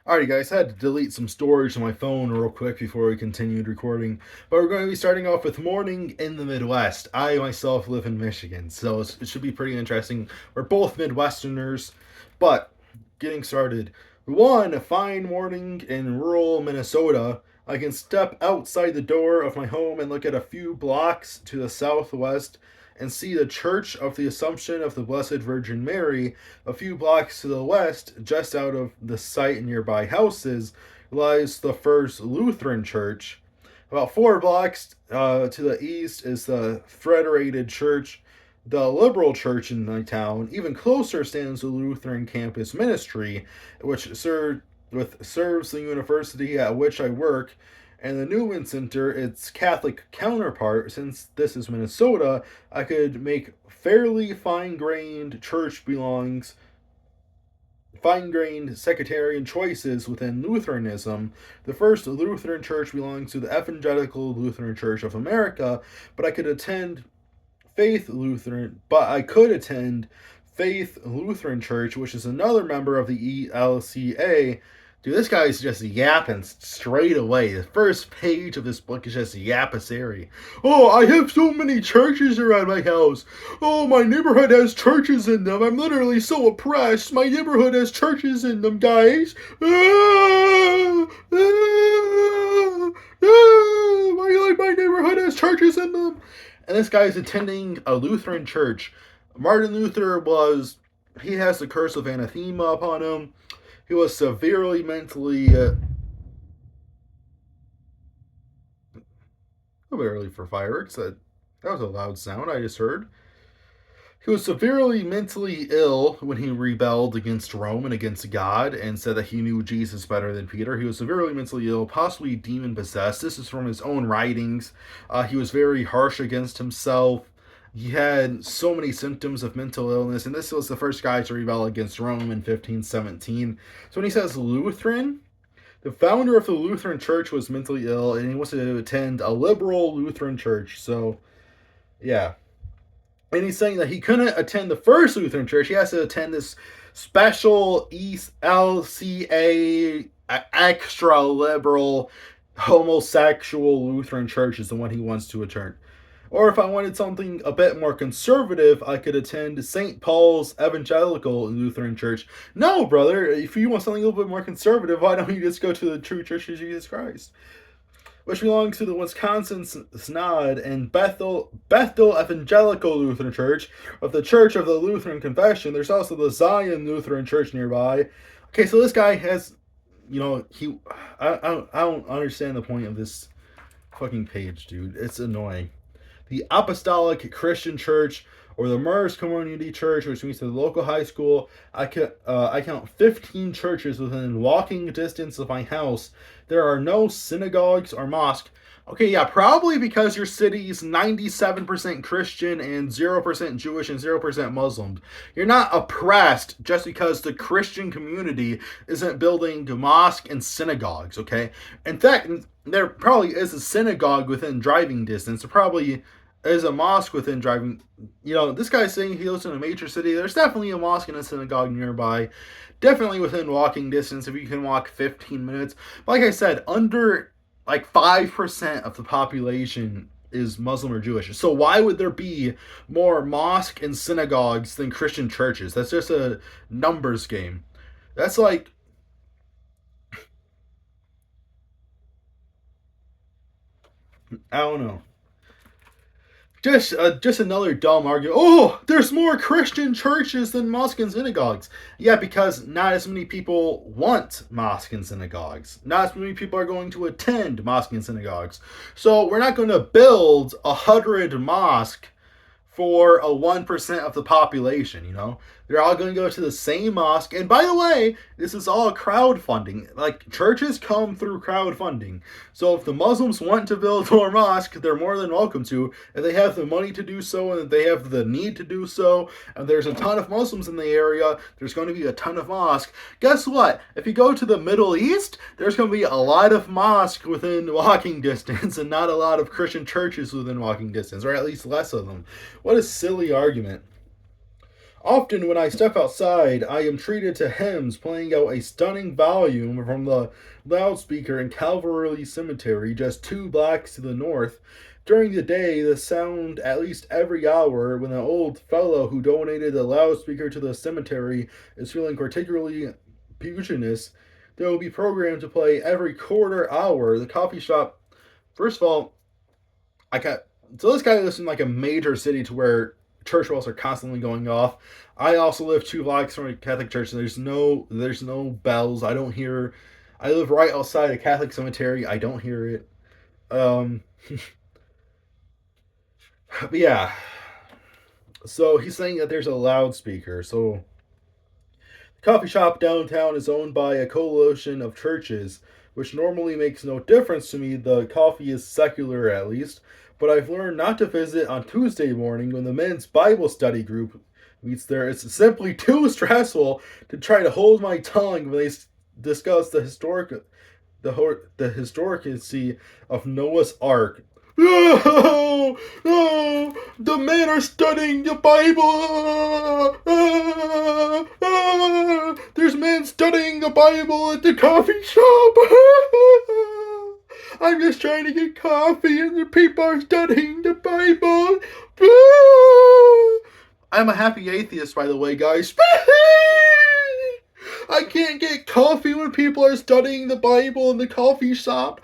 Alrighty, guys, I had to delete some storage on my phone real quick before we continued recording. But we're going to be starting off with morning in the Midwest. I myself live in Michigan, so it should be pretty interesting. We're both Midwesterners, but getting started. One fine morning in rural Minnesota, I can step outside the door of my home and look at a few blocks to the southwest and see the Church of the Assumption of the Blessed Virgin Mary. A few blocks to the west, just out of the sight nearby houses, lies the First Lutheran Church. About 4 blocks to the east is the Federated Church, the liberal church in my town. Even closer stands the Lutheran Campus Ministry, which serves the university at which I work, and the Newman Center, its Catholic counterpart. Since this is Minnesota, I could make fairly fine-grained sectarian choices within Lutheranism. The First Lutheran Church belongs to the Evangelical Lutheran Church of America, but I could attend Faith Lutheran Church, which is another member of the ELCA. Dude, this guy's just yapping straight away. The first page of this book is just yapassery. Oh, I have so many churches around my house. Oh, my neighborhood has churches in them. I'm literally so oppressed. My neighborhood has churches in them, guys. My neighborhood has churches in them. And this guy's attending a Lutheran church. Martin Luther he has the curse of anathema upon him. He was severely mentally a bit early for fireworks. That was a loud sound I just heard. He was severely mentally ill when he rebelled against Rome and against God and said that he knew Jesus better than Peter. He was severely mentally ill, possibly demon possessed. This is from his own writings. He was very harsh against himself. He had so many symptoms of mental illness, and this was the first guy to rebel against Rome in 1517. So when he says Lutheran, the founder of the Lutheran Church was mentally ill, and he wanted to attend a liberal Lutheran church. So, yeah. And he's saying that he couldn't attend the First Lutheran Church. He has to attend this special ELCA extra liberal homosexual Lutheran church is the one he wants to attend. Or if I wanted something a bit more conservative, I could attend St. Paul's Evangelical Lutheran Church. No, brother, if you want something a little bit more conservative, why don't you just go to the True Church of Jesus Christ, which belongs to the Wisconsin Synod, and Bethel Evangelical Lutheran Church of the Church of the Lutheran Confession. There's also the Zion Lutheran Church nearby. Okay, so this guy has, I don't understand the point of this fucking page, dude. It's annoying. The Apostolic Christian Church, or the Mars Community Church, which means the local high school. I count 15 churches within walking distance of my house. There are no synagogues or mosques. Okay, yeah, probably because your city is 97% Christian and 0% Jewish and 0% Muslim. You're not oppressed just because the Christian community isn't building mosques and synagogues, okay? In fact, there probably is a synagogue within driving distance. There probably is a mosque within driving. This guy's saying he lives in a major city. There's definitely a mosque and a synagogue nearby. Definitely within walking distance if you can walk 15 minutes. But like I said, under like 5% of the population is Muslim or Jewish. So why would there be more mosque and synagogues than Christian churches? That's just a numbers game. That's like, I don't know. Just another dumb argument. Oh, there's more Christian churches than mosques and synagogues. Yeah, because not as many people want mosques and synagogues. Not as many people are going to attend mosques and synagogues. So we're not going to build 100 mosques for a 1% of the population, They're all going to go to the same mosque. And by the way, this is all crowdfunding. Like, churches come through crowdfunding. So if the Muslims want to build more mosques, they're more than welcome to. If they have the money to do so and they have the need to do so, and there's a ton of Muslims in the area, there's going to be a ton of mosques. Guess what? If you go to the Middle East, there's going to be a lot of mosques within walking distance and not a lot of Christian churches within walking distance, or at least less of them. What a silly argument. Often, when I step outside, I am treated to hymns playing out a stunning volume from the loudspeaker in Calvary Cemetery, just 2 blocks to the north. During the day, the sound at least every hour when the old fellow who donated the loudspeaker to the cemetery is feeling particularly puginous. There will be programs to play every quarter hour. The coffee shop, first of all, I got so this guy lives in like a major city to where church bells are constantly going off. I also live 2 blocks from a Catholic church, and there's no bells. I don't hear. I live right outside a Catholic cemetery. I don't hear it. Um, but yeah. So he's saying that there's a loudspeaker. So the coffee shop downtown is owned by a coalition of churches, which normally makes no difference to me. The coffee is secular, at least. But I've learned not to visit on Tuesday morning when the men's Bible study group meets there. It's simply too stressful to try to hold my tongue when they discuss the historicity of Noah's Ark. No, no, the men are studying the Bible. There's men studying the Bible at the coffee shop. I'm just trying to get coffee and the people are studying the Bible. I'm a happy atheist, by the way, guys. I can't get coffee when people are studying the Bible in the coffee shop.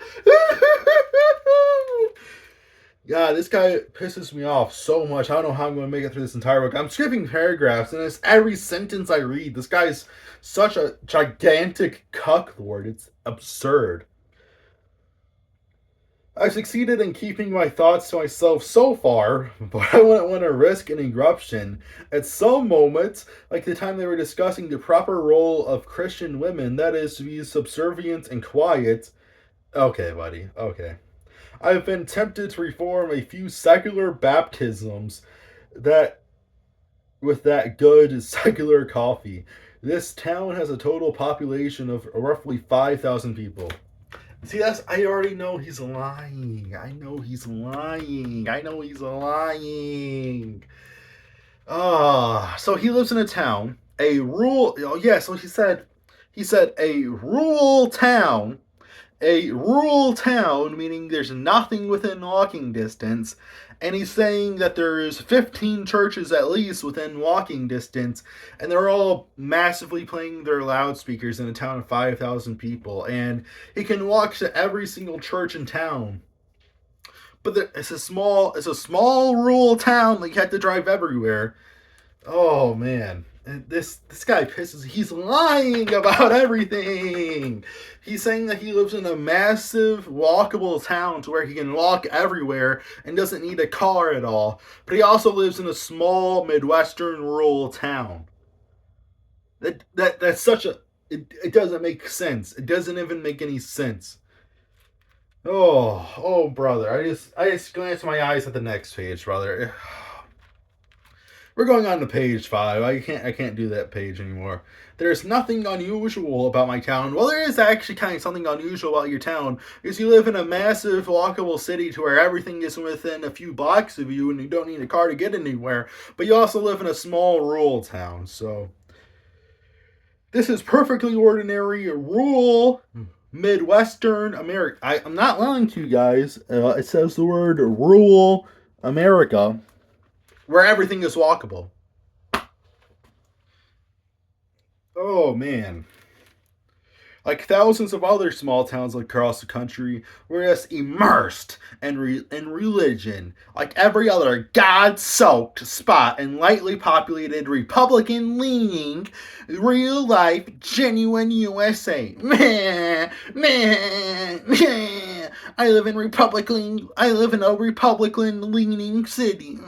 God, this guy pisses me off so much. I don't know how I'm going to make it through this entire book. I'm skipping paragraphs, and it's every sentence I read. This guy's such a gigantic cucklord. It's absurd. I succeeded in keeping my thoughts to myself so far, but I wouldn't want to risk an eruption. At some moments, like the time they were discussing the proper role of Christian women, that is, to be subservient and quiet. Okay, buddy, okay. I've been tempted to reform a few secular baptisms that with that good secular coffee. This town has a total population of roughly 5,000 people. See, I already know he's lying. I know he's lying. I know he's lying. So he lives in a town, a rural. Oh yeah, so he said a rural town, meaning there's nothing within walking distance, and he's saying that there's 15 churches at least within walking distance, and they're all massively playing their loudspeakers in a town of 5,000 people, and he can walk to every single church in town. But it's a small rural town. Like you have to drive everywhere. Oh man, this guy pisses. He's lying about everything. He's saying that he lives in a massive walkable town to where he can walk everywhere and doesn't need a car at all. But he also lives in a small midwestern rural town. That's such a it doesn't make sense. It doesn't even make any sense. Oh brother. I just glance my eyes at the next page, brother. We're going on to page 5. I can't do that page anymore. There's nothing unusual about my town. Well, there is actually kind of something unusual about your town, because you live in a massive walkable city to where everything is within a few blocks of you and you don't need a car to get anywhere. But you also live in a small rural town, so this is perfectly ordinary rural Midwestern America. I'm not lying to you guys. It says the word rural America, where everything is walkable. Oh man. Like thousands of other small towns across the country, we're just immersed in religion, like every other God-soaked spot in lightly populated, Republican-leaning, real-life, genuine USA. Meh, meh, meh. I live in a Republican-leaning city.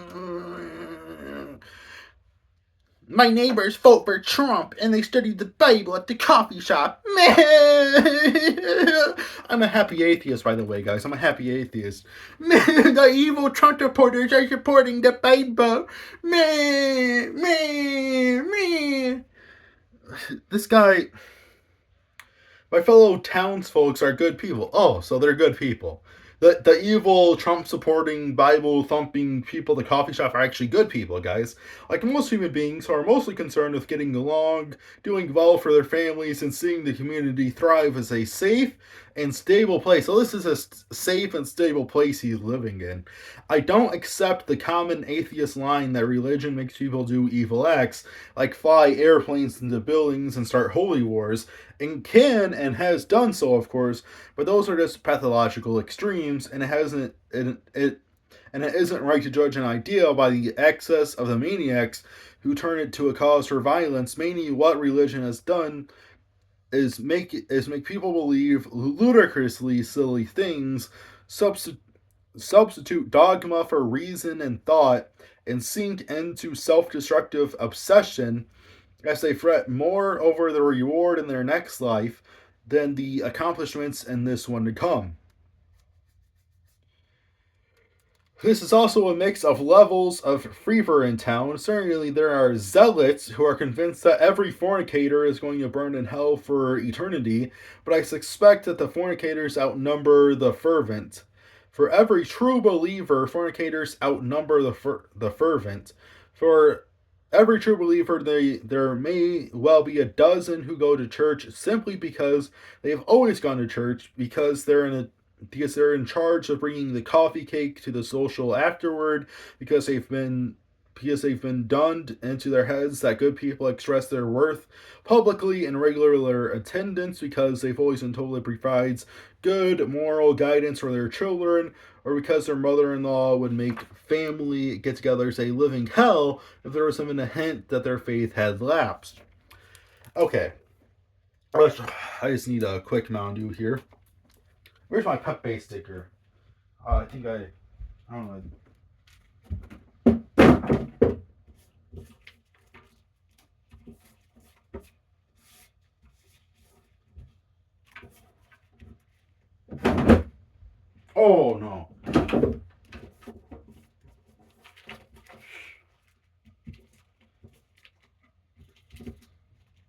My neighbors vote for Trump and they study the Bible at the coffee shop. I'm a happy atheist, by the way, guys. I'm a happy atheist. The evil Trump supporters are supporting the Bible. This guy, my fellow townsfolk are good people. Oh, so they're good people. the evil Trump supporting Bible thumping people at the coffee shop are actually good people, guys. Like most human beings who are mostly concerned with getting along, doing well for their families, and seeing the community thrive as a safe and stable place. So this is a safe and stable place he's living in. I don't accept the common atheist line that religion makes people do evil acts, like fly airplanes into buildings and start holy wars, and can and has done so, of course, but those are just pathological extremes, and it isn't right to judge an idea by the excess of the maniacs who turn it to a cause for violence. Mainly, what religion has done is make people believe ludicrously silly things, substitute dogma for reason and thought, and sink into self-destructive obsession as they fret more over the reward in their next life than the accomplishments in this one to come. This is also a mix of levels of fervor in town. Certainly, there are zealots who are convinced that every fornicator is going to burn in hell for eternity, but I suspect that the fornicators outnumber the fervent. For every true believer, fornicators outnumber the fervent. For every true believer, there may well be a dozen who go to church simply because they've always gone to church, because they're in charge of bringing the coffee cake to the social afterward, because they've been done into their heads that good people express their worth publicly in regular attendance, because they've always been told it provides good moral guidance for their children, or because their mother-in-law would make family get-togethers a living hell if there was even a hint that their faith had lapsed. Okay, I just need a quick Mountain Dew here. Where's my Pepe sticker? I don't know. Oh no.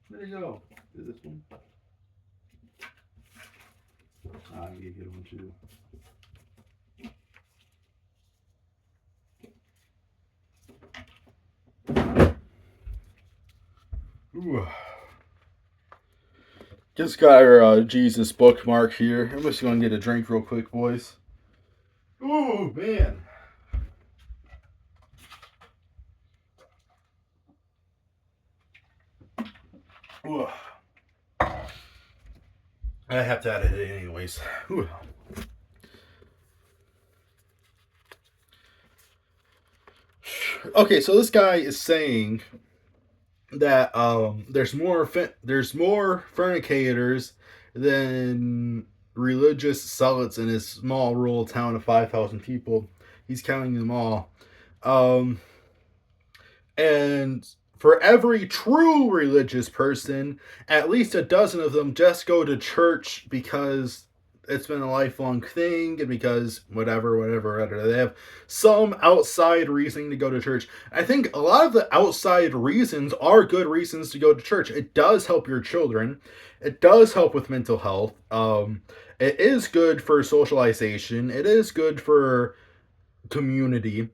Where'd it go? Is this one? I need to get one too. Ooh. Just got our Jesus bookmark here. I'm just going to get a drink real quick, boys. Ooh, man. Ooh. I have to edit it anyways. Ooh. Okay, so this guy is saying that there's more fornicators than religious zealots in his small rural town of 5,000 people. He's counting them all. And for every true religious person, at least a dozen of them just go to church because it's been a lifelong thing, and because whatever. They have some outside reasoning to go to church. I think a lot of the outside reasons are good reasons to go to church. It does help your children. It does help with mental health. It is good for socialization. It is good for community.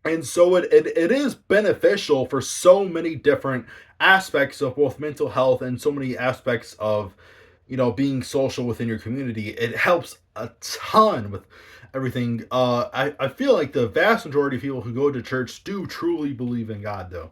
And so it is beneficial for so many different aspects of both mental health and so many aspects of being social within your community. It helps a ton with everything. I feel like the vast majority of people who go to church do truly believe in God, though.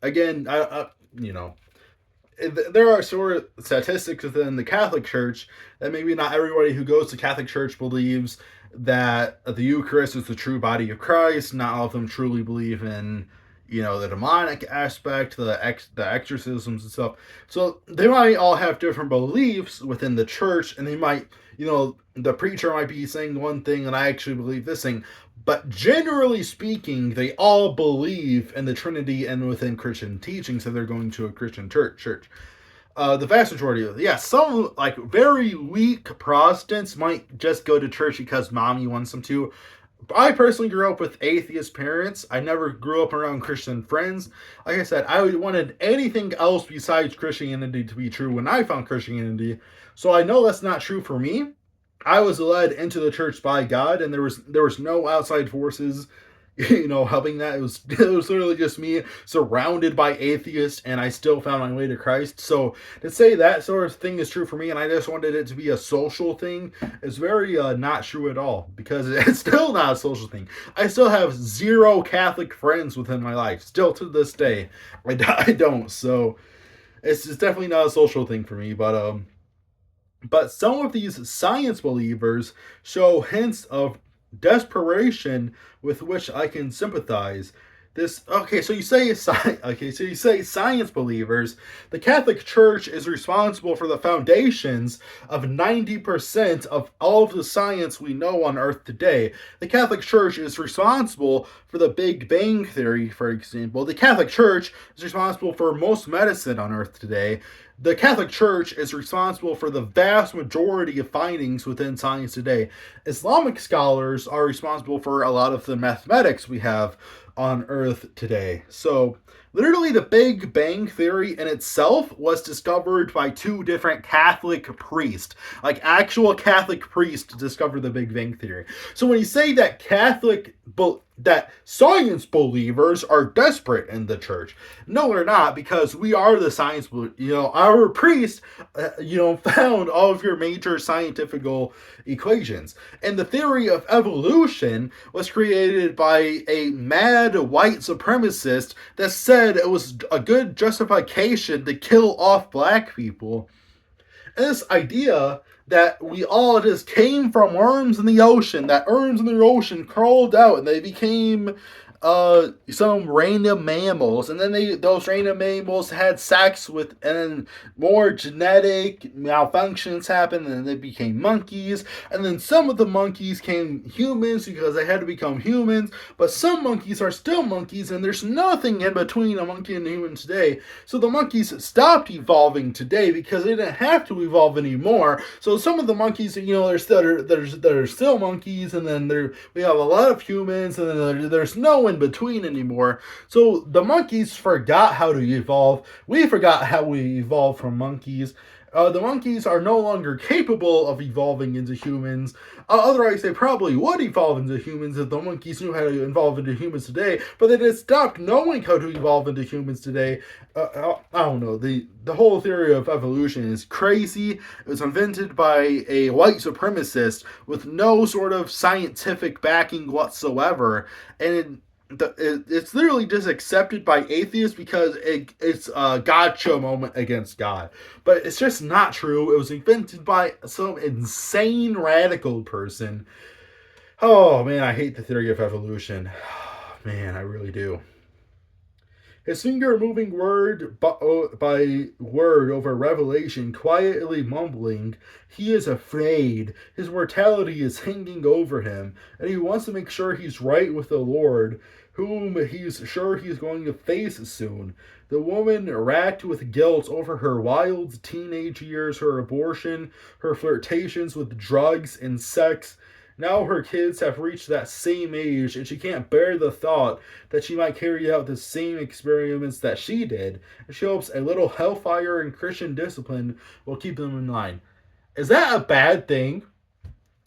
Again, there are sort of statistics within the Catholic Church that maybe not everybody who goes to Catholic Church believes that the Eucharist is the true body of Christ. Not all of them truly believe in the demonic aspect, the exorcisms and stuff. So they might all have different beliefs within the church, and they might, the preacher might be saying one thing and I actually believe this thing. But generally speaking, they all believe in the Trinity and within Christian teachings, so they're going to a Christian church. The vast majority of some like very weak Protestants might just go to church because mommy wants them to. I personally grew up with atheist parents. I never grew up around Christian friends. Like I said, I wanted anything else besides Christianity to be true when I found Christianity. So I know that's not true for me. I was led into the church by God, and there was no outside forces, helping that. It was literally just me surrounded by atheists, and I still found my way to Christ. So to say that sort of thing is true for me, and I just wanted it to be a social thing, is very not true at all, because it's still not a social thing. I still have zero Catholic friends within my life, still to this day. I don't. So it's definitely not a social thing for me, but some of these science believers show hints of desperation with which I can sympathize. So you say science believers. The Catholic Church is responsible for the foundations of 90% of all of the science we know on Earth today. The Catholic Church is responsible for the Big Bang Theory, for example. The Catholic Church is responsible for most medicine on Earth today. The Catholic Church is responsible for the vast majority of findings within science today. Islamic scholars are responsible for a lot of the mathematics we have on Earth today. So, literally, the Big Bang Theory in itself was discovered by two different Catholic priests. Like, actual Catholic priests discovered the Big Bang Theory. So, when you say that that science believers are desperate in the church, no, they're not, because we are the science. Our priest, found all of your major scientific equations, and the theory of evolution was created by a mad white supremacist that said it was a good justification to kill off black people. And this idea that we all just came from worms in the ocean, that worms in the ocean crawled out and they became some random mammals, and then those random mammals had sex with, and then more genetic malfunctions happened, and then they became monkeys, and then some of the monkeys became humans because they had to become humans, but some monkeys are still monkeys, and there's nothing in between a monkey and a human today. So the monkeys stopped evolving today because they didn't have to evolve anymore. So some of the monkeys, that are still monkeys, and then we have a lot of humans, and then there's no in between anymore. So the monkeys forgot how to evolve. We forgot how we evolved from monkeys. The monkeys are no longer capable of evolving into humans. Otherwise, they probably would evolve into humans if the monkeys knew how to evolve into humans today. But they just stopped knowing how to evolve into humans today. I don't know. The whole theory of evolution is crazy. It was invented by a white supremacist with no sort of scientific backing whatsoever, and it's literally just accepted by atheists because it's a gotcha moment against God. But it's just not true. It was invented by some insane radical person. Oh man, I hate the theory of evolution. Man, I really do. His finger moving word by word over Revelation, quietly mumbling, he is afraid. His mortality is hanging over him, and he wants to make sure he's right with the Lord, whom he's sure he's going to face soon. The woman, racked with guilt over her wild teenage years, her abortion, her flirtations with drugs and sex. Now her kids have reached that same age, and she can't bear the thought that she might carry out the same experiments that she did. And she hopes a little hellfire and Christian discipline will keep them in line. Is that a bad thing?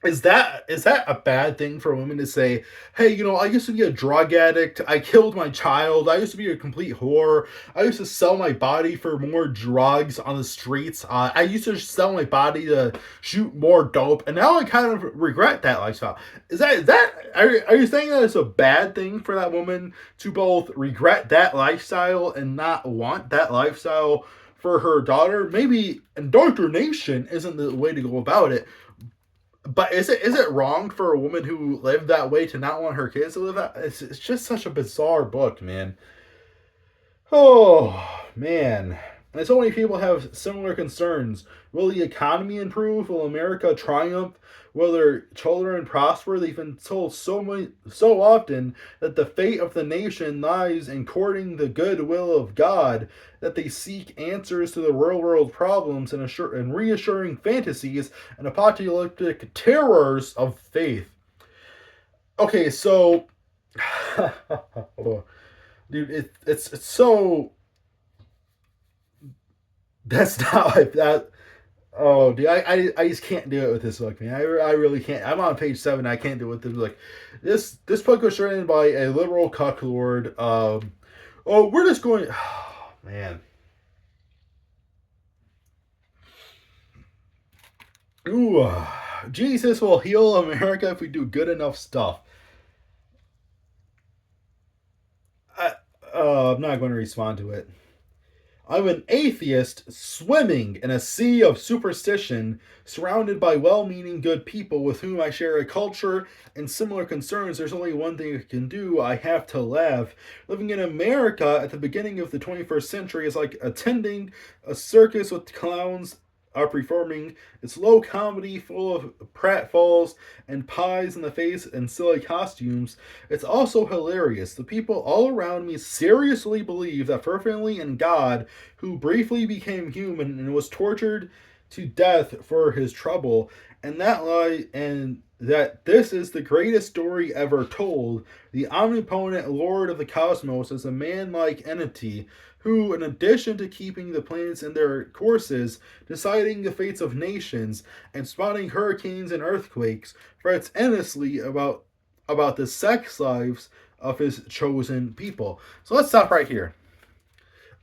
Is that a bad thing for women to say, hey, I used to be a drug addict, I killed my child, I used to be a complete whore, I used to sell my body for more drugs on the streets, I used to sell my body to shoot more dope, and now I kind of regret that lifestyle. Are you saying that it's a bad thing for that woman to both regret that lifestyle and not want that lifestyle for her daughter? Maybe indoctrination isn't the way to go about it. But is it wrong for a woman who lived that way to not want her kids to live that? It's just such a bizarre book, man. Oh, man. And so many people have similar concerns. Will the economy improve? Will America triumph? Will their children prosper? They've been told so often that the fate of the nation lies in courting the goodwill of God, that they seek answers to the real world problems and reassuring fantasies and apocalyptic terrors of faith. Okay, so dude, it's so that's not like that. Oh, dude, I just can't do it with this book, man. I really can't. I'm on page 7. I can't do it with this book. This book was written by a liberal cucklord. Oh, we're just going. Oh, man. Ooh, Jesus will heal America if we do good enough stuff. I, I'm not going to respond to it. I'm an atheist swimming in a sea of superstition, surrounded by well meaning good people with whom I share a culture and similar concerns. There's only one thing I can do: I have to laugh. Living in America at the beginning of the 21st century is like attending a circus with clowns are performing. It's low comedy full of pratfalls and pies in the face and silly costumes. It's also hilarious. The people all around me seriously believe that fervently in God, who briefly became human and was tortured to death for his trouble, and that this is the greatest story ever told. The omnipotent Lord of the cosmos is a man-like entity who, in addition to keeping the planets in their courses, deciding the fates of nations, and spawning hurricanes and earthquakes, frets endlessly about the sex lives of his chosen people. So let's stop right here.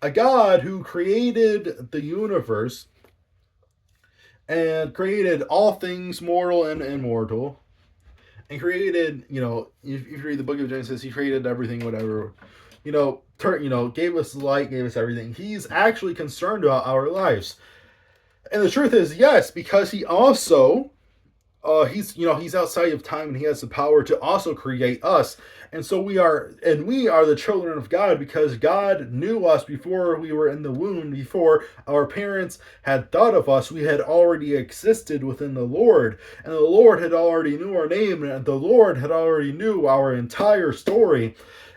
A God who created the universe and created all things mortal and immortal, and created, if you read the book of Genesis, he created everything, whatever, gave us light, gave us everything. He's actually concerned about our lives. And the truth is, yes, because he also he's outside of time, and he has the power to also create us. And so we are the children of God, because God knew us before we were in the womb, before our parents had thought of us. We had already existed within the Lord, and the Lord had already knew our name, and the Lord had already knew our entire story.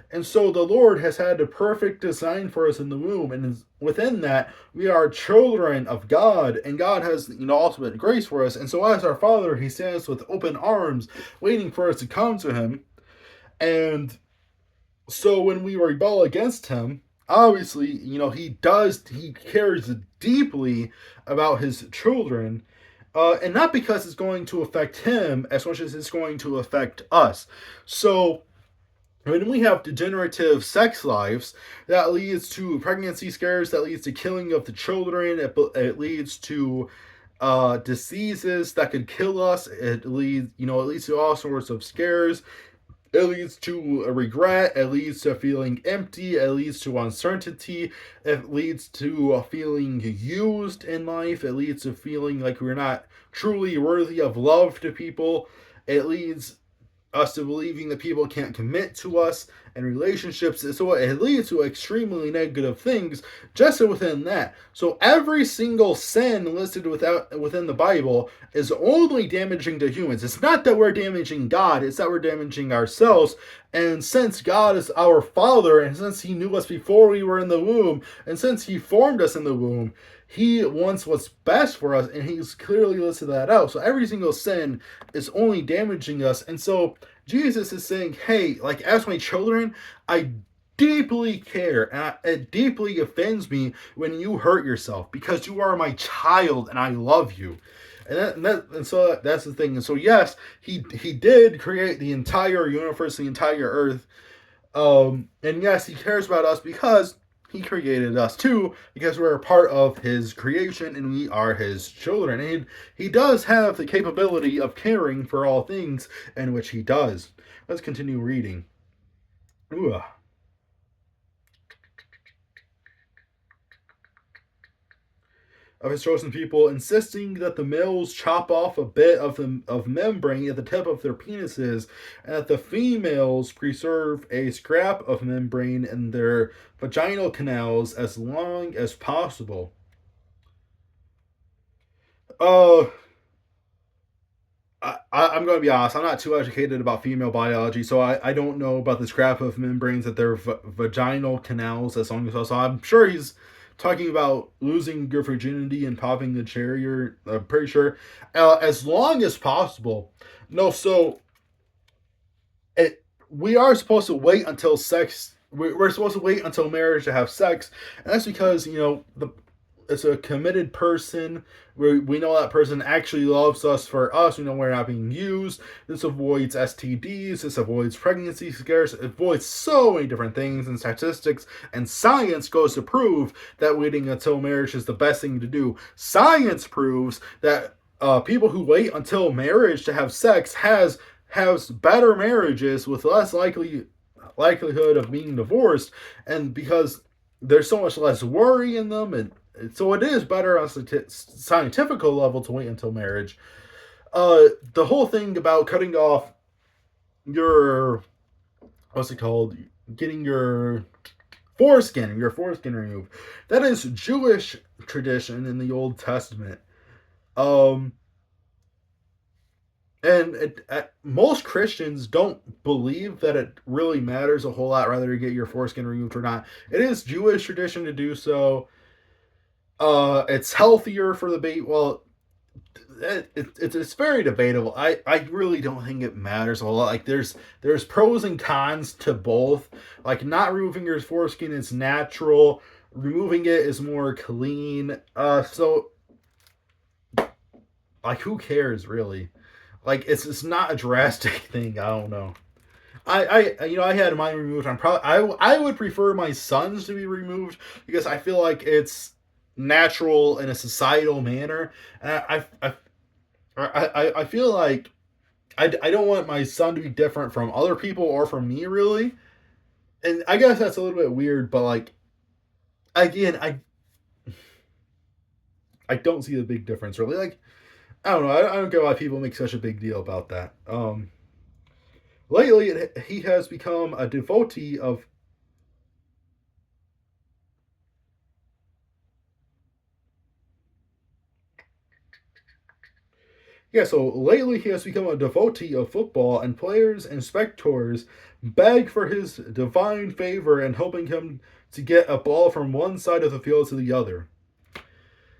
And so the Lord has had a perfect design for us in the womb, and within that, we are children of God, and God has, ultimate grace for us. And so, as our Father, He stands with open arms, waiting for us to come to Him. And so, when we rebel against Him, obviously, He cares deeply about His children, and not because it's going to affect Him as much as it's going to affect us. So, when we have degenerative sex lives, that leads to pregnancy scares, that leads to killing of the children, it leads to diseases that could kill us. It leads to all sorts of scares. It leads to a regret. It leads to feeling empty. It leads to uncertainty. It leads to feeling used in life. It leads to feeling like we're not truly worthy of love to people. It leads us to believing that people can't commit to us and relationships. So it leads to extremely negative things just within that. So every single sin listed within the Bible is only damaging to humans. It's not that we're damaging God, it's that we're damaging ourselves. And since God is our Father, and since He knew us before we were in the womb, and since He formed us in the womb, He wants what's best for us, and He's clearly listed that out. So every single sin is only damaging us. And so Jesus is saying, hey, like, as my children, I deeply care, and it deeply offends me when you hurt yourself, because you are my child and I love you. And so that's the thing. And so, yes, he did create the entire universe, the entire earth. And yes, He cares about us because He created us too, because we're a part of His creation and we are His children. And He does have the capability of caring for all things, in which He does. Let's continue reading. Ooh. Of His chosen people, insisting that the males chop off a bit of membrane at the tip of their penises, and that the females preserve a scrap of membrane in their vaginal canals as long as possible. Uh, I'm going to be honest, I'm not too educated about female biology, so I don't know about the scrap of membranes at their vaginal canals as long as possible. So I'm sure he's talking about losing your virginity and popping the cherry, or I'm pretty sure, as long as possible. No, so we are supposed to wait until sex. We're supposed to wait until marriage to have sex, and that's because it's a committed person. We know that person actually loves us for us. We know we're not being used. This avoids STDs. This avoids pregnancy scares. It avoids so many different things. And statistics and science goes to prove that waiting until marriage is the best thing to do. Science proves that people who wait until marriage to have sex has better marriages with less likelihood of being divorced, and because there's so much less worry in them, and so it is better on a scientific level to wait until marriage. The whole thing about cutting off your, what's it called, getting your foreskin removed, that is Jewish tradition in the Old Testament. And most Christians don't believe that it really matters a whole lot whether you get your foreskin removed or not. It is Jewish tradition to do so. It's healthier for the baby. Well, it's very debatable. I really don't think it matters a whole lot. Like there's pros and cons to both. Like not removing your foreskin is natural. Removing it is more clean. So like who cares really? Like it's not a drastic thing. I don't know. I had mine removed. I would prefer my sons to be removed because I feel like it's natural in a societal manner, and I feel like I don't want my son to be different from other people or from me really, and I guess that's a little bit weird, but like again I don't see the big difference really. Like I don't know. I don't get why people make such a big deal about that. Lately, he has become a devotee of. Yeah, so lately he has become a devotee of football, and players and spectators beg for his divine favor and hoping him to get a ball from one side of the field to the other.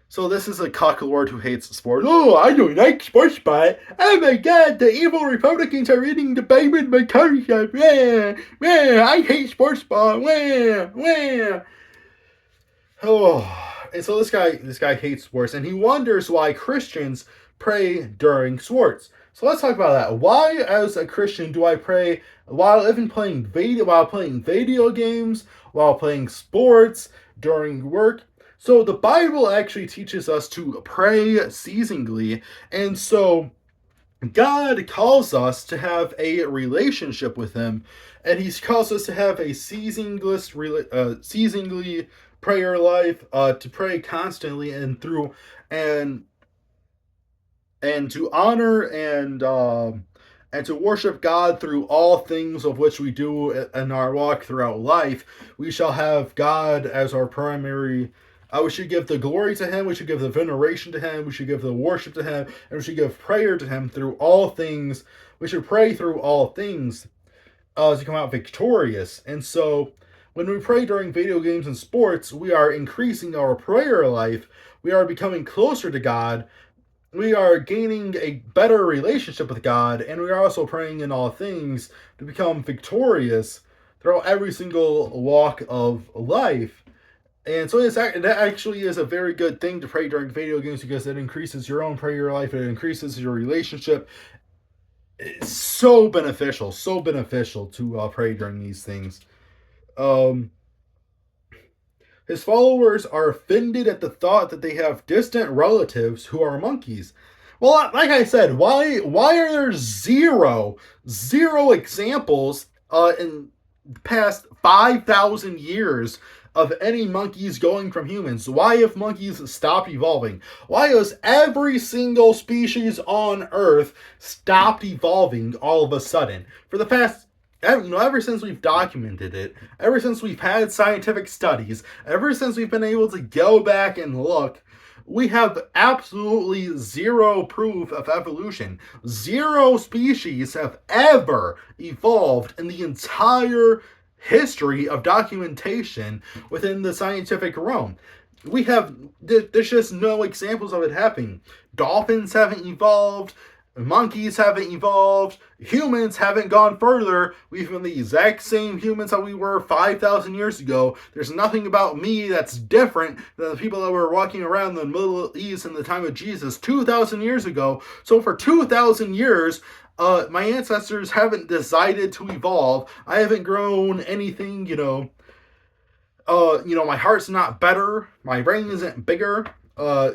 So this is a cocklord who hates sports. Oh, I don't like sports, but oh my god, the evil Republicans are eating the baby in my coffee shop. I hate sports ball. Oh, and so this guy hates sports, and he wonders why Christians pray during sports. So let's talk about that. Why, as a Christian, do I pray while playing video games, while playing sports, during work? So the Bible actually teaches us to pray ceasingly, and so God calls us to have a relationship with Him, and He calls us to have a ceasingly prayer life, to pray constantly and and to honor and to worship God through all things of which we do in our walk throughout life. We shall have God as our primary. We should give the glory to Him. We should give the veneration to Him. We should give the worship to Him, and we should give prayer to Him through all things. We should pray through all things to come out victorious. And so, when we pray during video games and sports, we are increasing our prayer life. We are becoming closer to God. We are gaining a better relationship with God, and we are also praying in all things to become victorious throughout every single walk of life. And so that actually is a very good thing to pray during video games because it increases your own prayer life. It increases your relationship. It's so beneficial to pray during these things. His followers are offended at the thought that they have distant relatives who are monkeys. Well, like I said, why are there zero examples in the past 5,000 years of any monkeys going from humans? Why have monkeys stopped evolving? Why has every single species on Earth stopped evolving all of a sudden? For the past, ever since we've documented it, ever since we've had scientific studies, ever since we've been able to go back and look, we have absolutely zero proof of evolution. Zero species have ever evolved in the entire history of documentation within the scientific realm. There's just no examples of it happening. Dolphins haven't evolved. monkeys haven't evolved, humans haven't gone further. We've been the exact same humans that we were 5,000 years ago. There's nothing about me that's different than the people that were walking around the Middle East in the time of Jesus 2,000 years ago. So for 2,000 years, my ancestors haven't decided to evolve. I haven't grown anything, my heart's not better, my brain isn't bigger.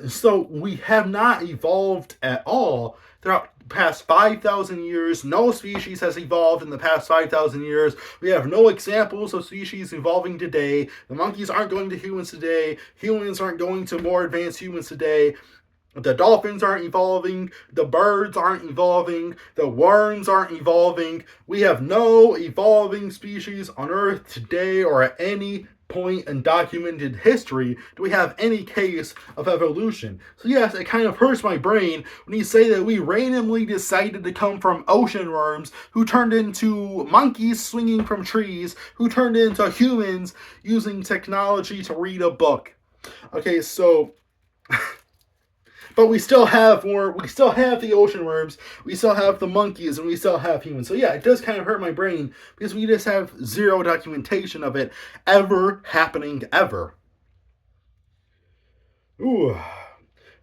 So we have not evolved at all throughout the past 5,000 years. No species has evolved in the past 5,000 years. We have no examples of species evolving today. The monkeys aren't going to humans today. Humans aren't going to more advanced humans today. The dolphins aren't evolving. The birds aren't evolving. The worms aren't evolving. We have no evolving species on Earth today or at any point in documented history do we have any case of evolution. So yes, it kind of hurts my brain when you say that we randomly decided to come from ocean worms who turned into monkeys swinging from trees, who turned into humans using technology to read a book. Okay, so but we still have the ocean worms, we still have the monkeys, and we still have humans. So yeah, it does kind of hurt my brain because we just have zero documentation of it ever happening ever. Ooh.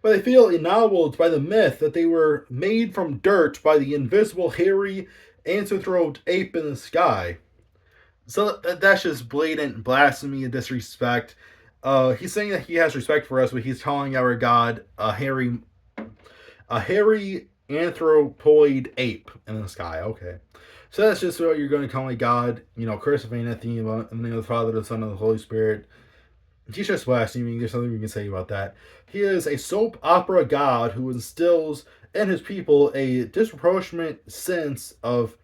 But I feel ennobled by the myth that they were made from dirt by the invisible hairy anthropoid ape in the sky. So that's just blatant blasphemy and disrespect. He's saying that he has respect for us, but he's calling our God a hairy anthropoid ape in the sky. Okay, so that's just what you're going to call my God. Curse of anathema in the name of the Father, the Son, and the Holy Spirit. He's just blaspheming. There's nothing we can say about that. He is a soap opera God who instills in his people a disproportionate sense of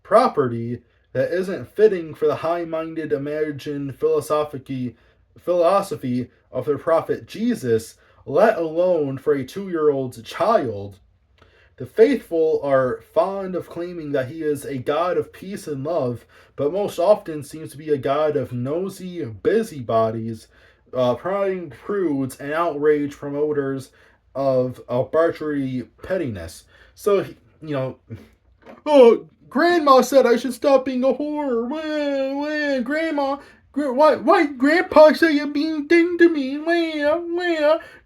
property that isn't fitting for the high-minded imagined philosophy of their prophet Jesus, let alone for a 2-year-old child. The faithful are fond of claiming that he is a God of peace and love, but most often seems to be a God of nosy busybodies, prying prudes, and outrage promoters of arbitrary pettiness. So, Grandma said I should stop being a whore. Grandma, why Grandpa say a mean thing to me?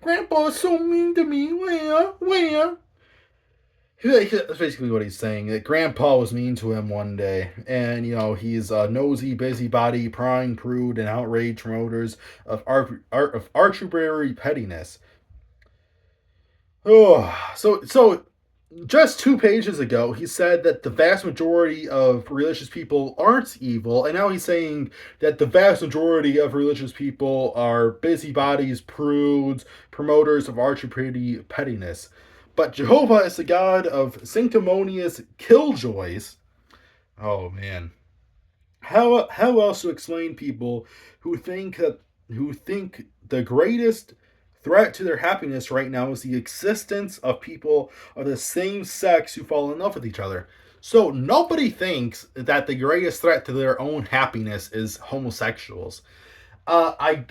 Grandpa's so mean to me. That's basically what he's saying. That Grandpa was mean to him one day, and he's a nosy busybody, prying prude, and outrage promoters of arbitrary pettiness. Oh, so just 2 pages ago, he said that the vast majority of religious people aren't evil, and now he's saying that the vast majority of religious people are busybodies, prudes, promoters of arbitrary pettiness. But Jehovah is the God of sanctimonious killjoys. Oh man, how else to explain people who think the greatest threat to their happiness right now is the existence of people of the same sex who fall in love with each other? So nobody thinks that the greatest threat to their own happiness is homosexuals. I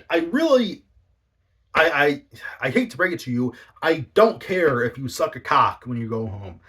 hate to break it to you, I don't care if you suck a cock when you go home.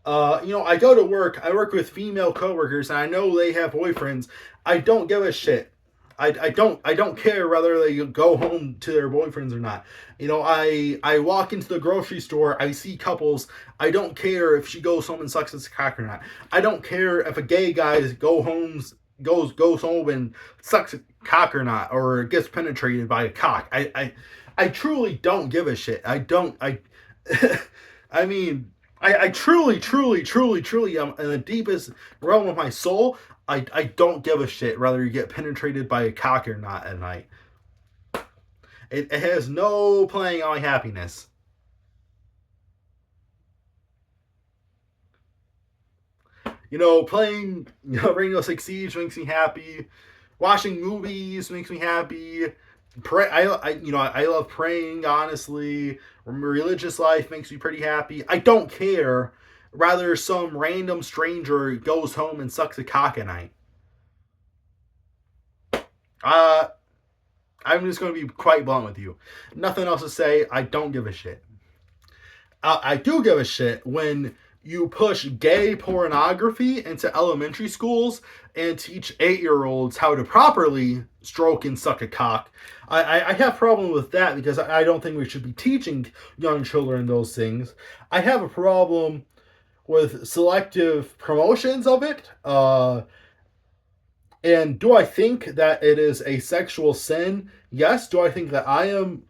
I go to work, I work with female coworkers, and I know they have boyfriends. I don't give a shit. I don't care whether they go home to their boyfriends or not. I walk into the grocery store, I see couples. I don't care if she goes home and sucks his cock or not. I don't care if a gay guy goes home and sucks a cock or not, or gets penetrated by a cock. I truly don't give a shit. I mean, I truly, in the deepest realm of my soul, I don't give a shit whether you get penetrated by a cock or not at night. It has no playing on my happiness. Playing Rainbow Six Siege makes me happy. Watching movies makes me happy. I love praying, honestly. Religious life makes me pretty happy. I don't care whether some random stranger goes home and sucks a cock at night. I'm just going to be quite blunt with you. Nothing else to say. I don't give a shit. I do give a shit when you push gay pornography into elementary schools and teach 8-year-olds how to properly stroke and suck a cock. I have a problem with that because I don't think we should be teaching young children those things. I have a problem with selective promotions of it. And do I think that it is a sexual sin? Yes. Do I think that I am?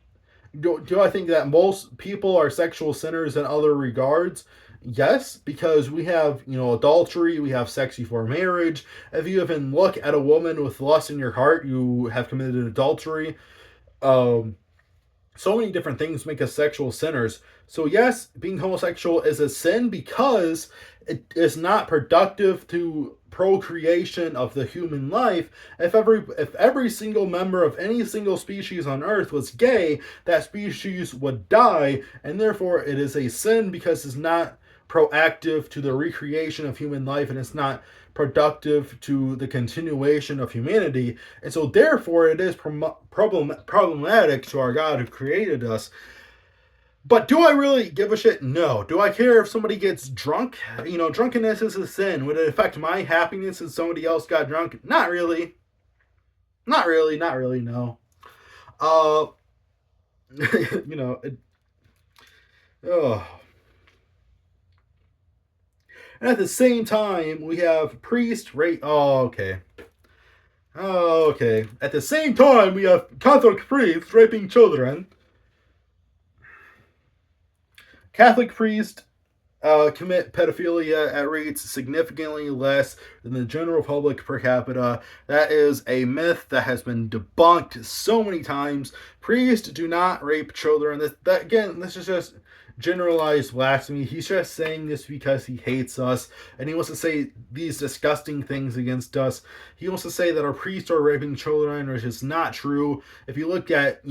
Do I think that most people are sexual sinners in other regards? Yes, because we have, adultery, we have sex before marriage. If you even look at a woman with lust in your heart, you have committed adultery. Um, so many different things make us sexual sinners. So yes, being homosexual is a sin because it is not productive to procreation of the human life. If every single member of any single species on earth was gay, that species would die, and therefore it is a sin because it's not proactive to the recreation of human life, and it's not productive to the continuation of humanity. And so therefore it is problematic to our God who created us. But do I really give a shit? No. Do I care if somebody gets drunk? Drunkenness is a sin. Would it affect my happiness if somebody else got drunk? Not really. Not really, no. Oh. And at the same time, we have priest rape. Oh, okay. Oh, okay. At the same time, we have Catholic priests raping children. Catholic priests commit pedophilia at rates significantly less than the general public per capita. That is a myth that has been debunked so many times. Priests do not rape children. This is just generalized blasphemy. He's just saying this because he hates us and he wants to say these disgusting things against us. He wants to say that our priests are raping children, which is not true. If you look at,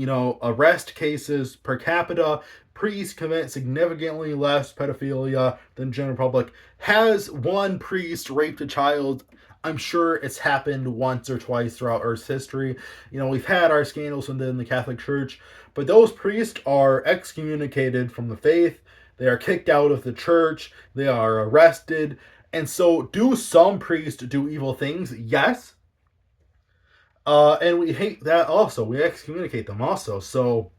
arrest cases per capita, priests commit significantly less pedophilia than general public. Has one priest raped a child? I'm sure it's happened once or twice throughout Earth's history. We've had our scandals within the Catholic Church, but those priests are excommunicated from the faith. They are kicked out of the church. They are arrested. And so, do some priests do evil things? Yes. And we hate that also. We excommunicate them also. So,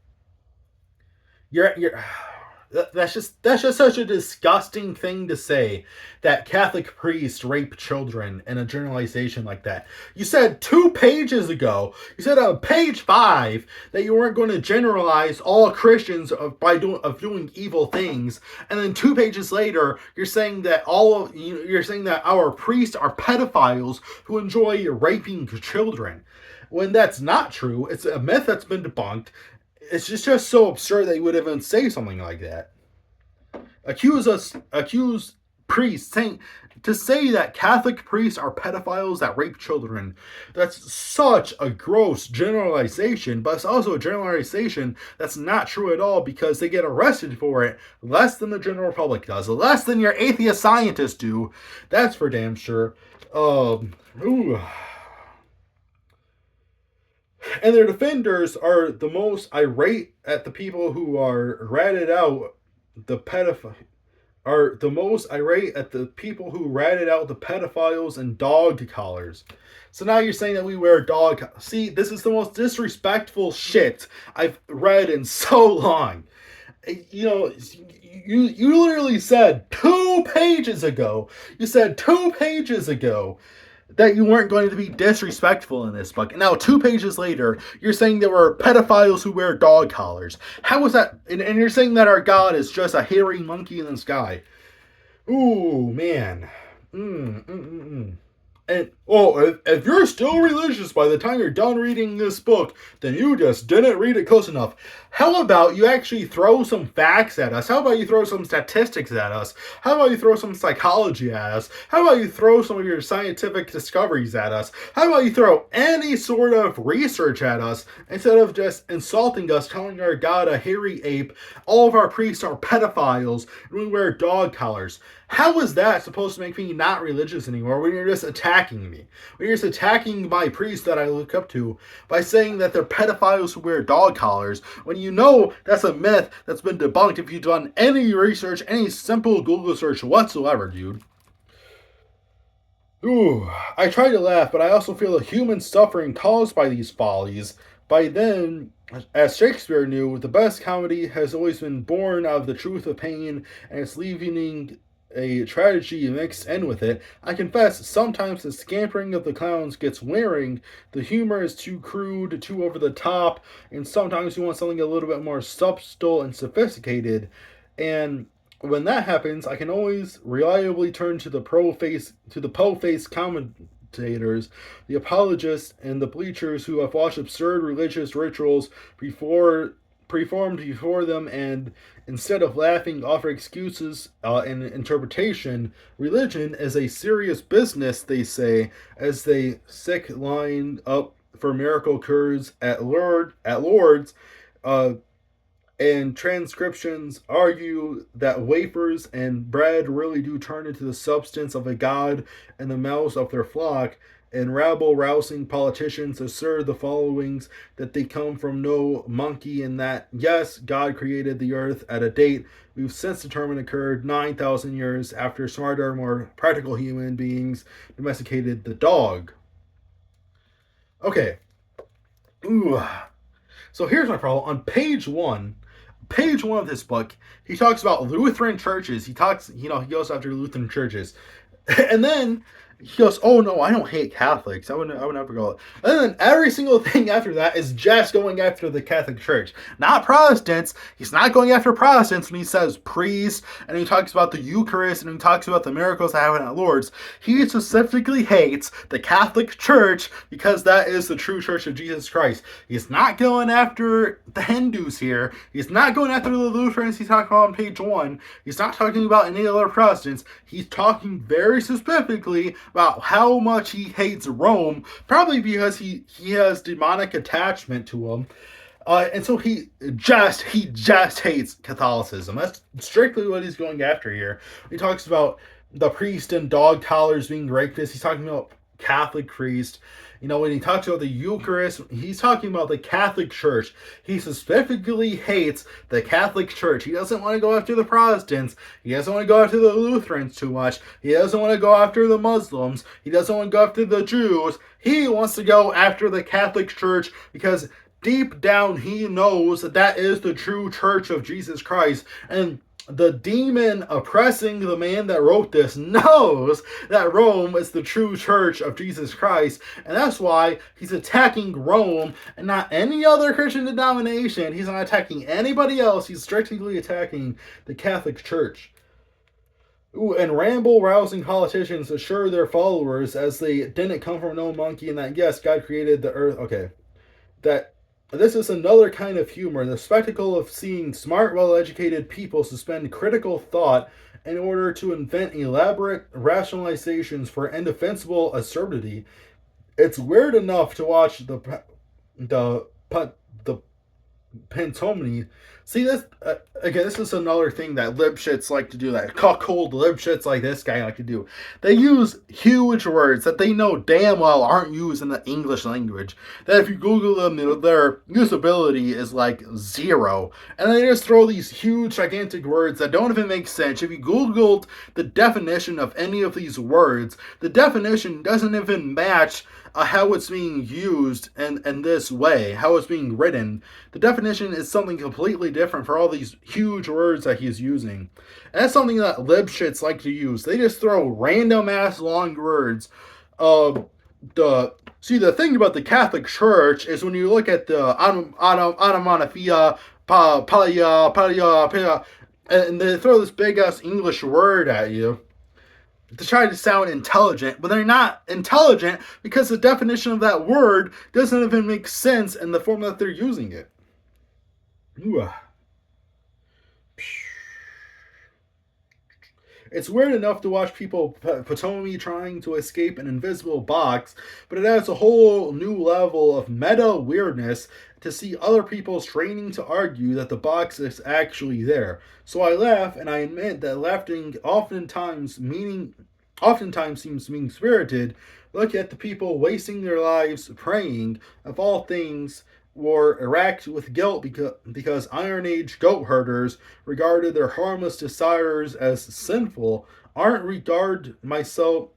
that's just such a disgusting thing to say, that Catholic priests rape children in a generalization like that. You said 2 pages ago, you said on page 5 that you weren't going to generalize all Christians by doing evil things, and then 2 pages later you're saying that our priests are pedophiles who enjoy raping children. When that's not true, it's a myth that's been debunked. It's just so absurd that you would even say something like that. Accuse priests, to say that Catholic priests are pedophiles that rape children. That's such a gross generalization, but it's also a generalization that's not true at all, because they get arrested for it less than the general public does, less than your atheist scientists do. That's for damn sure. And their defenders are the most irate at the people who are ratted out the pedophiles and dog collars. So now you're saying that we wear dog. See, this is the most disrespectful shit I've read in so long. You literally said 2 pages ago. You said 2 pages ago that you weren't going to be disrespectful in this book. And now 2 pages later, you're saying there were pedophiles who wear dog collars. How is that? And you're saying that our God is just a hairy monkey in the sky. Ooh, man. And, if you're still religious by the time you're done reading this book, then you just didn't read it close enough. How about you actually throw some facts at us? How about you throw some statistics at us? How about you throw some psychology at us? How about you throw some of your scientific discoveries at us? How about you throw any sort of research at us instead of just insulting us, calling our God a hairy ape? All of our priests are pedophiles, and we wear dog collars. How is that supposed to make me not religious anymore when you're just attacking attacking me. When you're just attacking my priests that I look up to by saying that they're pedophiles who wear dog collars, when you know that's a myth that's been debunked if you've done any research, any simple Google search whatsoever, dude. Ooh, I try to laugh, but I also feel the human suffering caused by these follies. By then, as Shakespeare knew, the best comedy has always been born out of the truth of pain, and it's leaving a tragedy mixed in with it. I confess, sometimes the scampering of the clowns gets wearing, the humor is too crude, too over the top, and sometimes you want something a little bit more subtle and sophisticated. And when that happens, I can always reliably turn to the po-faced commentators, the apologists, and the bleachers who have watched absurd religious rituals performed before them, and instead of laughing, offer excuses and interpretation. Religion is a serious business, they say, as they sick line up for miracle cures at Lord's. And transcriptions argue that wafers and bread really do turn into the substance of a god in the mouths of their flock, and rabble-rousing politicians assert the followings that they come from no monkey, and that, yes, God created the earth at a date we've since determined occurred 9,000 years after smarter, more practical human beings domesticated the dog. Okay. Ooh. So here's my problem. On page one of this book, he talks about Lutheran churches. He goes after Lutheran churches. And then he goes, oh no, I don't hate Catholics. I would never go. And then every single thing after that is just going after the Catholic Church. Not Protestants. He's not going after Protestants when he says priests, and he talks about the Eucharist, and he talks about the miracles that happen at Lourdes. He specifically hates the Catholic Church because that is the true church of Jesus Christ. He's not going after the Hindus here. He's not going after the Lutherans he's talking about on page one. He's not talking about any other Protestants. He's talking very specifically about how much he hates Rome, probably because he has demonic attachment to him. And so he just hates Catholicism. That's strictly what he's going after here. He talks about the priest and dog collars being rapists. He's talking about Catholic priest. When he talks about the Eucharist, he's talking about the Catholic Church. He specifically hates the Catholic Church. He doesn't want to go after the Protestants. He doesn't want to go after the Lutherans too much. He doesn't want to go after the Muslims. He doesn't want to go after the Jews. He wants to go after the Catholic Church because deep down he knows that is the true church of Jesus Christ. And the demon oppressing the man that wrote this knows that Rome is the true church of Jesus Christ, and that's why he's attacking Rome and not any other Christian denomination. He's not attacking anybody else. He's strictly attacking the Catholic Church. Ooh, and ramble-rousing politicians assure their followers, as they didn't come from no monkey, and that, yes, God created the earth. Okay. That this is another kind of humor, the spectacle of seeing smart, well-educated people suspend critical thought in order to invent elaborate rationalizations for indefensible absurdity. It's weird enough to watch the pantomime. See, this again, this is another thing that libshits like to do, that cuckold libshits like this guy like to do. They use huge words that they know damn well aren't used in the English language, that if you Google them, their usability is like 0. And they just throw these huge, gigantic words that don't even make sense. If you Googled the definition of any of these words, the definition doesn't even match how it's being used in this way, how it's being written. The definition is something completely different for all these huge words that he's using. And that's something that libshits like to use. They just throw random ass long words. The thing about the Catholic Church is when you look at the onomatopoeia, and they throw this big ass English word at you to try to sound intelligent, but they're not intelligent because the definition of that word doesn't even make sense in the form that they're using it. Ooh. It's weird enough to watch people Potomac trying to escape an invisible box, but it adds a whole new level of meta weirdness to see other people straining to argue that the box is actually there. So I laugh, and I admit that laughing oftentimes seems mean-spirited, Look at the people wasting their lives praying, of all things, were racked with guilt because Iron Age goat herders regarded their harmless desires as sinful. I don't regard myself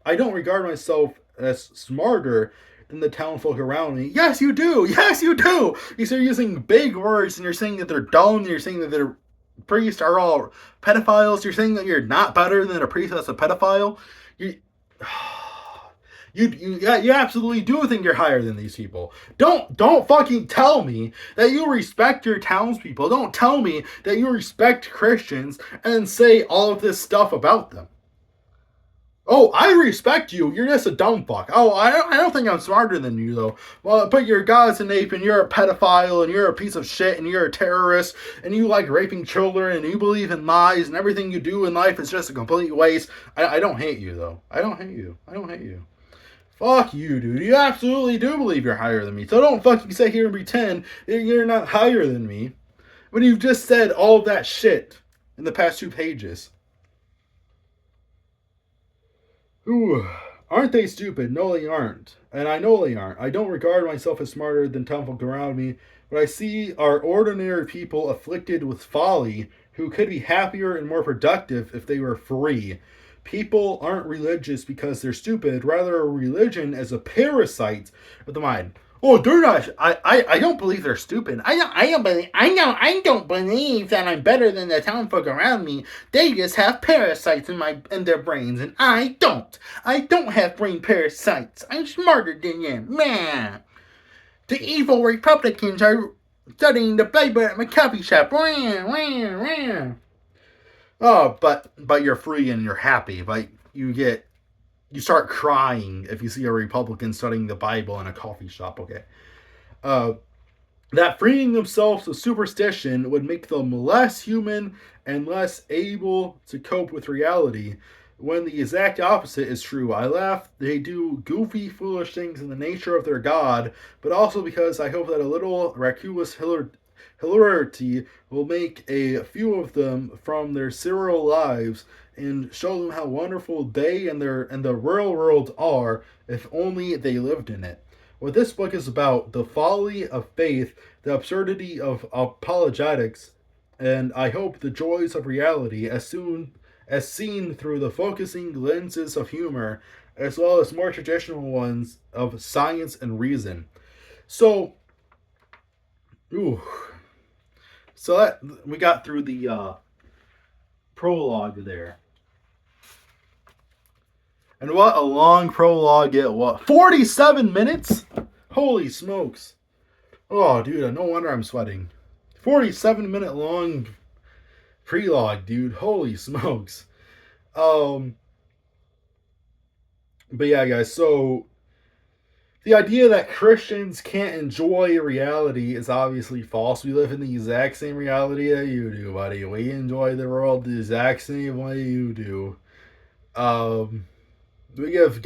as smarter than the townfolk around me. Yes, you do. Yes, you do. You're using big words and you're saying that they're dumb. You're saying that their priests are all pedophiles. You're saying that you're not better than a priest that's a pedophile. You, you absolutely do think you're higher than these people. Don't fucking tell me that you respect your townspeople. Don't tell me that you respect Christians and say all of this stuff about them. Oh, I respect you. You're just a dumb fuck. Oh, I don't think I'm smarter than you, though. Well, but you're God's an ape, and you're a pedophile, and you're a piece of shit, and you're a terrorist, and you like raping children, and you believe in lies, and everything you do in life is just a complete waste. I don't hate you, though. I don't hate you. I don't hate you. Fuck you, dude. You absolutely do believe you're higher than me. So don't fucking sit here and pretend that you're not higher than me when you've just said all of that shit in the past 2 pages. Ooh, aren't they stupid? No, they aren't. And I know they aren't. I don't regard myself as smarter than townfolk around me, but I see are ordinary people afflicted with folly who could be happier and more productive if they were free. People aren't religious because they're stupid, rather, a religion as a parasite of the mind. Oh, they're not. I don't believe they're stupid. I don't believe that I'm better than the townfolk around me. They just have parasites in their brains, and I don't. I don't have brain parasites. I'm smarter than them. Man, the evil Republicans are studying the Bible at my coffee shop. Oh, but you're free and you're happy. But you start crying if you see a Republican studying the Bible in a coffee shop. Okay. Uh, that freeing themselves of superstition would make them less human and less able to cope with reality, when the exact opposite is true. I laugh they do goofy, foolish things in the nature of their God, but also because I hope that a little miraculous hilarity will make a few of them from their serial lives and show them how wonderful they and the real world are if only they lived in it. What this book is about, the folly of faith, the absurdity of apologetics, and I hope the joys of reality as seen through the focusing lenses of humor, as well as more traditional ones of science and reason. So, ooh, so that we got through the prologue there. And what a long prologue it was. 47 minutes? Holy smokes. Oh, dude, no wonder I'm sweating. 47-minute long prelogue, dude. Holy smokes. But yeah, guys, so the idea that Christians can't enjoy reality is obviously false. We live in the exact same reality that you do, buddy. We enjoy the world the exact same way you do. We give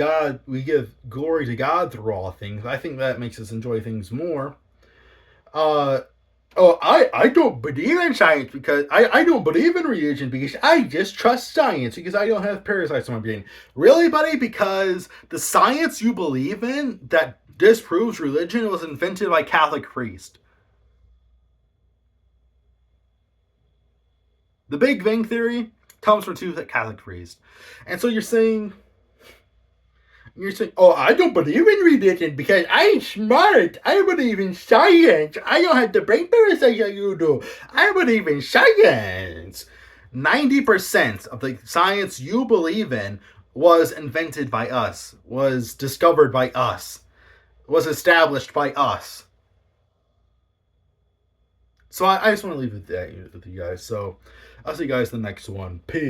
glory to God through all things. I think that makes us enjoy things more. I don't believe in science because I don't believe in religion because I just trust science because I don't have parasites in my brain. Really, buddy? Because the science you believe in that disproves religion was invented by Catholic priests. The Big Bang Theory comes from 2 Catholic priests. And so you're saying, oh, I don't believe in religion because I'm smart. I believe in science. I don't have the brain parasites that you do. I believe in science. 90% of the science you believe in was invented by us, was discovered by us, was established by us. So I just want to leave it there with you guys. So I'll see you guys in the next one. Peace.